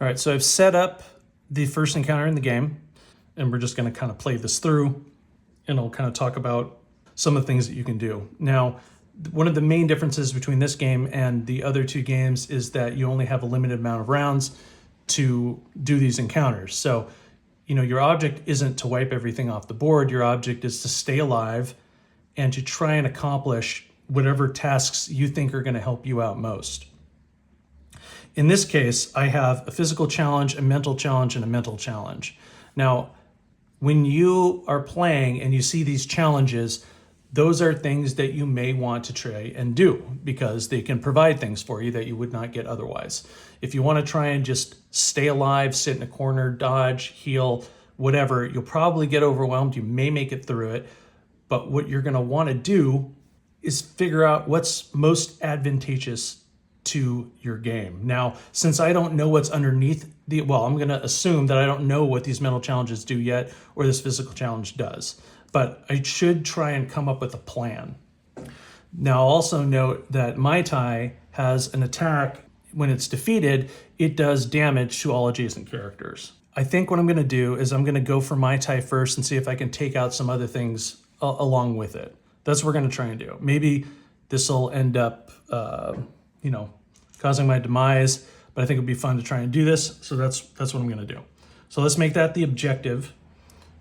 All right, so I've set up the first encounter in the game, and we're just gonna kind of play this through, and I'll kind of talk about some of the things that you can do. Now, one of the main differences between this game and the other two games is that you only have a limited amount of rounds to do these encounters. So, you know, your object isn't to wipe everything off the board. Your object is to stay alive and to try and accomplish whatever tasks you think are going to help you out most. In this case, I have a physical challenge, a mental challenge, and a mental challenge. Now, when you are playing and you see these challenges, those are things that you may want to try and do because they can provide things for you that you would not get otherwise. If you want to try and just stay alive, sit in a corner, dodge, heal, whatever, you'll probably get overwhelmed. You may make it through it. But what you're going to want to do is figure out what's most advantageous to your game. Now, since I don't know what's underneath I'm going to assume that I don't know what these mental challenges do yet or this physical challenge does. But I should try and come up with a plan. Now, also note that Mai Tai has an attack. When it's defeated, it does damage to all adjacent characters. I think what I'm going to do is I'm going to go for Mai Tai first and see if I can take out some other things along with it. That's what we're going to try and do. Maybe this will end up, causing my demise, but I think it'd be fun to try and do this. So that's what I'm going to do. So let's make that the objective,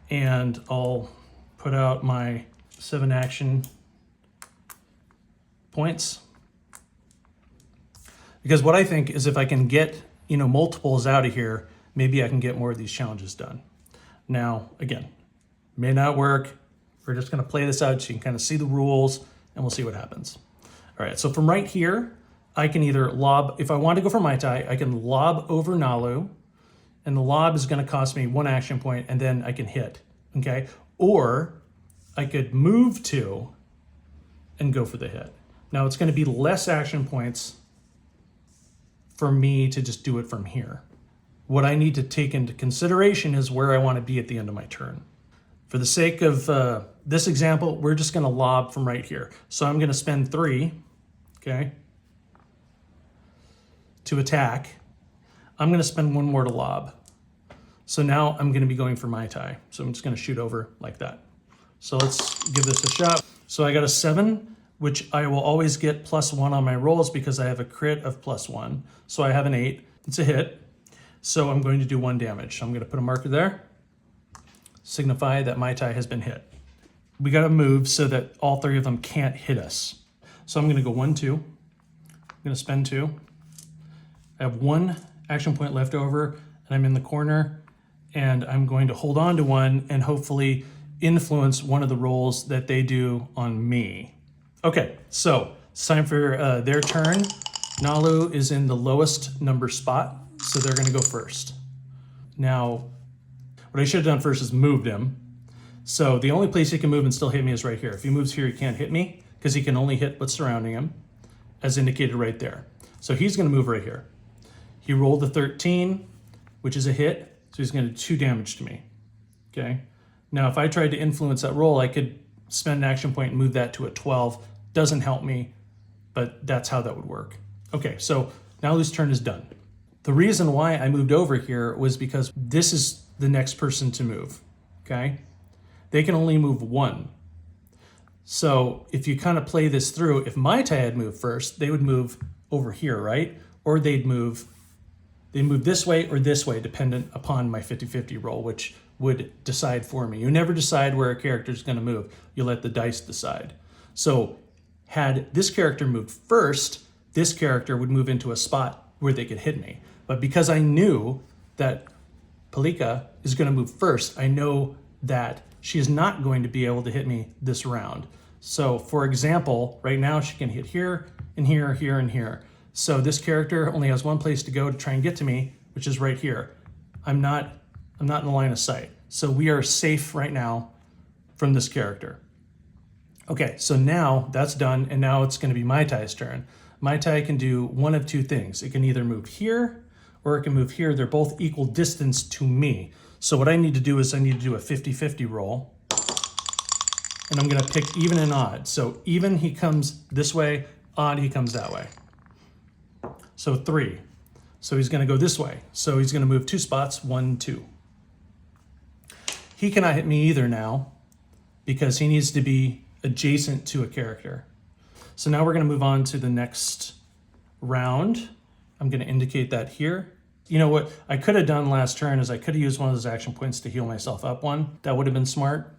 and I'll put out my 7 action points. Because what I think is if I can get, multiples out of here, maybe I can get more of these challenges done. Now, again, may not work. We're just gonna play this out so you can kind of see the rules and we'll see what happens. All right, so from right here, I can either lob, if I want to go for Mai Tai, I can lob over Nalu, and the lob is gonna cost me 1 action point and then I can hit, okay? Or I could move to and go for the hit. Now it's gonna be less action points for me to just do it from here. What I need to take into consideration is where I wanna be at the end of my turn. For the sake of this example, we're just gonna lob from right here. So I'm gonna spend 3, okay, to attack. I'm gonna spend 1 more to lob. So now I'm gonna be going for Mai Tai. So I'm just gonna shoot over like that. So let's give this a shot. So I got a 7, which I will always get +1 on my rolls because I have a crit of +1. So I have an 8, it's a hit. So I'm going to do 1 damage. So I'm gonna put a marker there, signify that Mai Tai has been hit. We gotta move so that all 3 of them can't hit us. So I'm gonna go 1, 2. I'm gonna spend 2. I have 1 action point left over and I'm in the corner, and I'm going to hold on to 1 and hopefully influence one of the rolls that they do on me. Okay, so it's time for their turn. Nalu is in the lowest number spot, so they're gonna go first. Now, what I should have done first is moved him. So the only place he can move and still hit me is right here. If he moves here, he can't hit me because he can only hit what's surrounding him, as indicated right there. So he's gonna move right here. He rolled a 13, which is a hit, so he's gonna do 2 damage to me, okay? Now, if I tried to influence that roll, I could spend an action point and move that to a 12. Doesn't help me, but that's how that would work. Okay, so Nalu's turn is done. The reason why I moved over here was because this is the next person to move, okay? They can only move 1. So if you kind of play this through, if Mai Tai had moved first, they would move over here, right? Or they'd move this way or this way, dependent upon my 50-50 roll, which would decide for me. You never decide where a character is gonna move. You let the dice decide. So had this character moved first, this character would move into a spot where they could hit me. But because I knew that Palika is gonna move first, I know that she is not going to be able to hit me this round. So for example, right now she can hit here and here, here and here. So this character only has 1 place to go to try and get to me, which is right here. I'm not in the line of sight. So we are safe right now from this character. Okay, so now that's done, and now it's gonna be Mai Tai's turn. Mai Tai can do one of 2 things. It can either move here or it can move here. They're both equal distance to me. So what I need to do is I need to do a 50-50 roll, and I'm gonna pick even and odd. So even, he comes this way, odd, he comes that way. So 3. So he's going to go this way. So he's going to move 2 spots, 1, 2. He cannot hit me either now because he needs to be adjacent to a character. So now we're going to move on to the next round. I'm going to indicate that here. You know what I could have done last turn is I could have used one of those action points to heal myself up one. That would have been smart,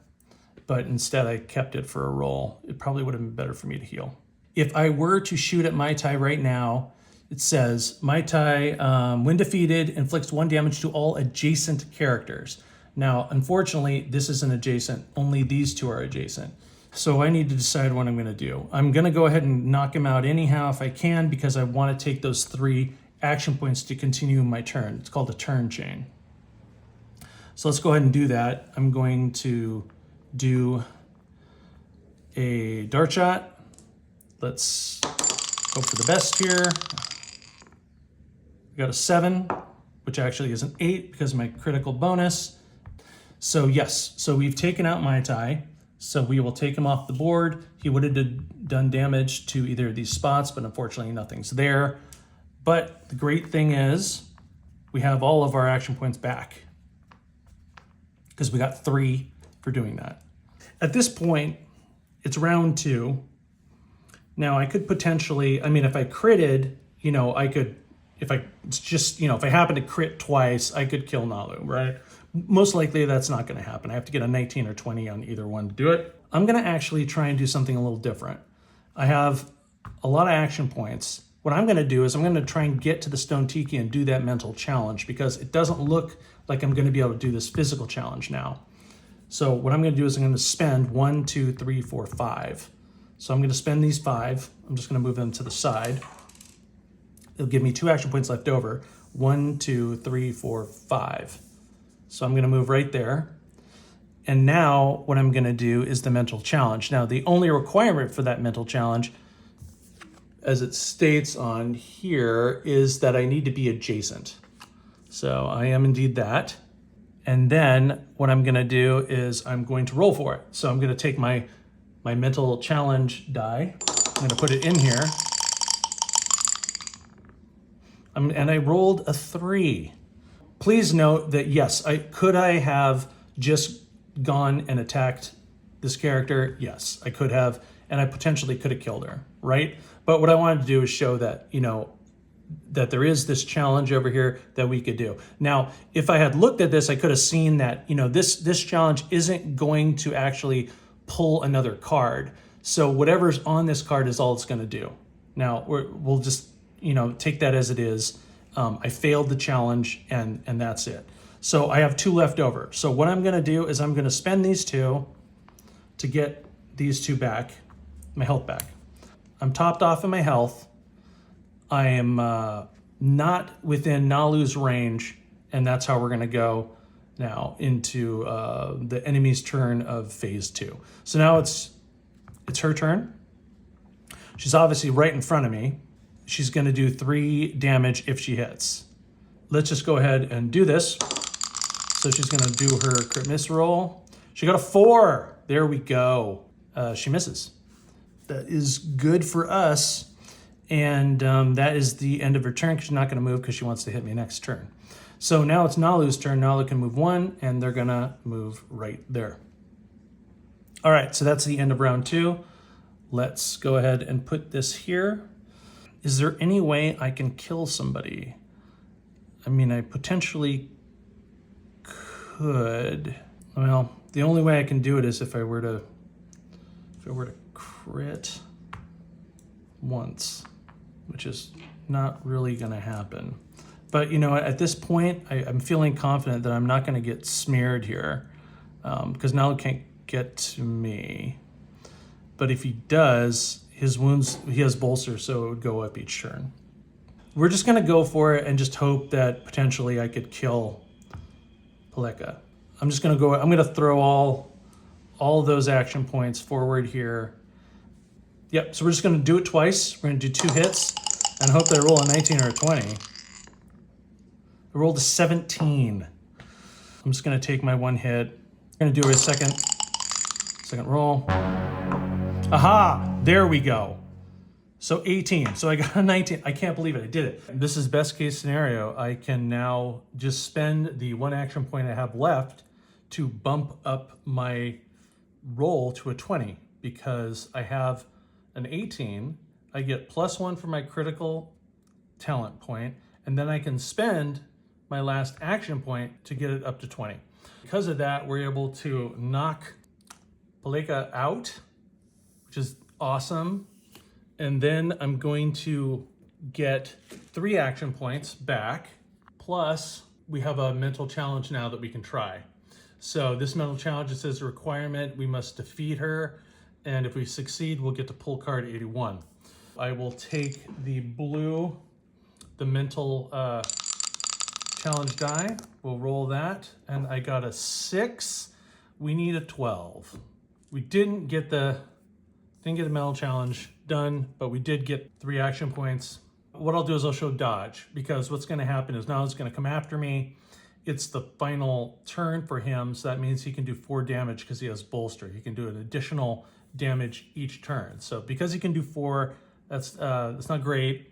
but instead I kept it for a roll. It probably would have been better for me to heal. If I were to shoot at Mai Tai right now, it says Mai Tai, when defeated, inflicts 1 damage to all adjacent characters. Now, unfortunately, this isn't adjacent. Only these 2 are adjacent. So I need to decide what I'm going to do. I'm going to go ahead and knock him out anyhow if I can because I want to take those 3 action points to continue my turn. It's called a turn chain. So let's go ahead and do that. I'm going to do a dart shot. Let's go for the best here. We got a 7, which actually is an 8 because of my critical bonus. So yes, so we've taken out Mai Tai. So we will take him off the board. He would have done damage to either of these spots, but unfortunately nothing's there. But the great thing is we have all of our action points back because we got 3 for doing that. At this point, it's round 2. Now I could potentially, I mean, if I critted, you know, I could, if I just, you know, if I happen to crit twice, I could kill Nalu, right? Most likely that's not going to happen. I have to get a 19 or 20 on either one to do it. I'm going to actually try and do something a little different. I have a lot of action points. What I'm going to do is I'm going to try and get to the Stone Tiki and do that mental challenge because it doesn't look like I'm going to be able to do this physical challenge now. So what I'm going to do is I'm going to spend 1, 2, 3, 4, 5. So I'm going to spend these 5. I'm just going to move them to the side. It'll give me 2 action points left over. 1, 2, 3, 4, 5. So I'm going to move right there. And now what I'm going to do is the mental challenge. Now, the only requirement for that mental challenge, as it states on here, is that I need to be adjacent. So I am indeed that. And then what I'm going to do is I'm going to roll for it. So I'm going to take my mental challenge die. I'm going to put it in here. And I rolled a 3. Please note that yes, could I have just gone and attacked this character? Yes, I could have, and I potentially could have killed her, right? But what I wanted to do is show that, you know, that there is this challenge over here that we could do. Now, if I had looked at this, I could have seen that, you know, this challenge isn't going to actually pull another card. So whatever's on this card is all it's going to do. Now, we'll just, you know, take that as it is. I failed the challenge and that's it. So I have 2 left over. So what I'm going to do is I'm going to spend these 2 to get these 2 back, my health back. I'm topped off in my health. I am not within Nalu's range, and that's how we're going to go now into the enemy's turn of phase 2. So now it's her turn. She's obviously right in front of me. She's going to do 3 damage if she hits. Let's just go ahead and do this. So she's going to do her crit miss roll. She got a 4. There we go. She misses. That is good for us. And that is the end of her turn because she's not going to move because she wants to hit me next turn. So now it's Nalu's turn. Nalu can move 1, and they're going to move right there. All right, so that's the end of round 2. Let's go ahead and put this here. Is there any way I can kill somebody? I mean, I potentially could. Well, the only way I can do it is if I were to crit once, which is not really going to happen. But you know, at this point, I'm feeling confident that I'm not going to get smeared here because Nalu can't get to me. But if he does, his wounds, he has bolster, so it would go up each turn. We're just going to go for it and just hope that potentially I could kill Paleka. I'm just going to go, I'm going to throw all those action points forward here. Yep, so we're just going to do it twice. We're going to do 2 hits and hope that I roll a 19 or a 20. I rolled a 17. I'm just going to take my 1 hit. I'm going to do a second roll. Aha! There we go. So 18. So I got a 19. I can't believe it. I did it. This is best case scenario. I can now just spend the 1 action point I have left to bump up my roll to a 20 because I have an 18. I get +1 for my critical talent point, and then I can spend my last action point to get it up to 20. Because of that, we're able to knock Paleka out, which is awesome. And then I'm going to get 3 action points back. Plus, we have a mental challenge now that we can try. So this mental challenge, it says a requirement, we must defeat her. And if we succeed, we'll get to pull card 81. I will take the blue, the mental challenge die. We'll roll that. And I got a 6. We need a 12. We didn't get the mental challenge done, but we did get 3 action points. What I'll do is I'll show dodge, because what's gonna happen is now it's gonna come after me. It's the final turn for him, so that means he can do 4 damage because he has bolster. He can do an additional damage each turn. So because he can do 4, that's not great.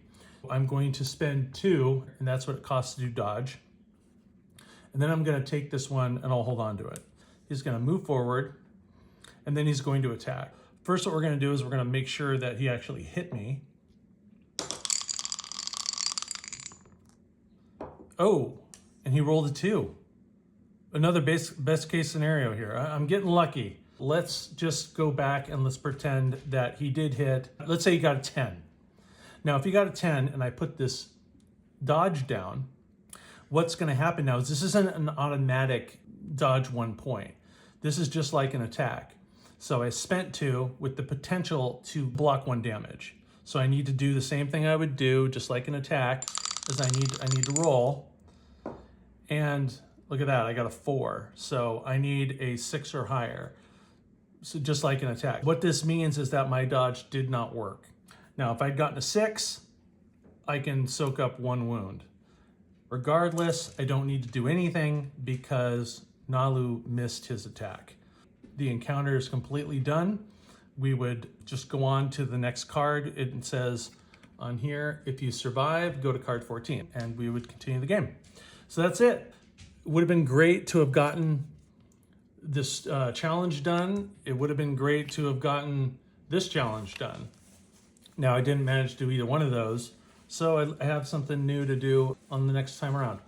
I'm going to spend 2, and that's what it costs to do dodge. And then I'm gonna take this one and I'll hold on to it. He's gonna move forward, and then he's going to attack. First, what we're gonna do is we're gonna make sure that he actually hit me. Oh, and he rolled a 2. Another best case scenario here. I'm getting lucky. Let's just go back and let's pretend that he did hit. Let's say he got a 10. Now, if he got a 10 and I put this dodge down, what's gonna happen now is this isn't an automatic dodge 1 point. This is just like an attack. So I spent 2 with the potential to block 1 damage. So I need to do the same thing I would do, just like an attack, is I need to roll. And look at that, I got a 4. So I need a 6 or higher. So just like an attack. What this means is that my dodge did not work. Now, if I'd gotten a 6, I can soak up 1 wound. Regardless, I don't need to do anything because Nalu missed his attack. The encounter is completely done. We would just go on to the next card. It says on here, if you survive, go to card 14, and we would continue the game. So that's it. It would have been great to have gotten this challenge done. It would have been great to have gotten this challenge done. Now, I didn't manage to do either one of those, so I have something new to do on the next time around.